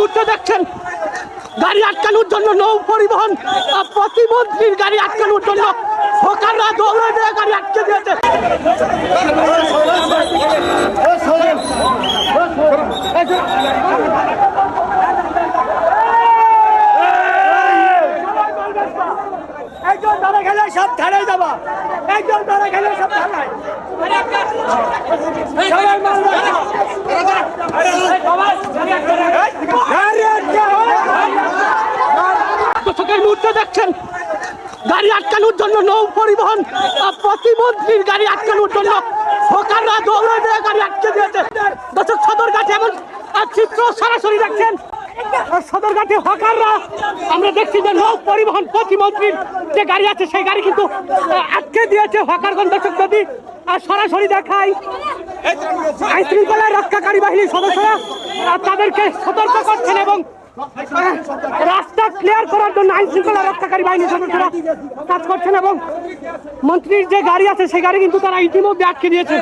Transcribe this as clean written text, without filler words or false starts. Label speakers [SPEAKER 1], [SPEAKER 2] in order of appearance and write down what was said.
[SPEAKER 1] মুহূর্তে দেখছেন গাড়ি আটকানোর জন্য নৌ পরিবহন প্রতিমন্ত্রীর গাড়ি আটকানোর জন্য হকাররা দৌড়ে দিয়ে গাড়ি আটকে দিয়েছে। একজন ধরে গেলে সব ধারে যাবা, একজন ধরে গেলে সব ধারায় দর্শকের মুহূর্তে দেখছেন গাড়ি আটকানোর জন্য নৌ পরিবহন প্রতিমন্ত্রীর গাড়ি আটকানোর জন্য হকাররা দৌড়ে দিয়ে গাড়ি আটকে দিয়েছে। দর্শক সদরঘাটে এমন চিত্র সরাসরি দেখছেন, সদরঘাটে হকাররা আমরা দেখছি যে নৌ পরিবহন প্রতিমন্ত্রীর যে গাড়ি আছে সেই গাড়ি কিন্তু আটকে দিয়েছে হকারগণ। দর্শক যদি সরাসরি দেখাই আইন শৃঙ্খলা রক্ষাকারী বাহিনীর সদস্যরা তাদেরকে সতর্ক করছেন এবং রাস্তা ক্লিয়ার করার জন্য আইন শৃঙ্খলা রক্ষাকারী বাহিনীর সদস্যরা কাজ করছেন এবং মন্ত্রীর যে গাড়ি আছে সেই গাড়ি কিন্তু তারা ইতিমধ্যে আটকে দিয়েছে।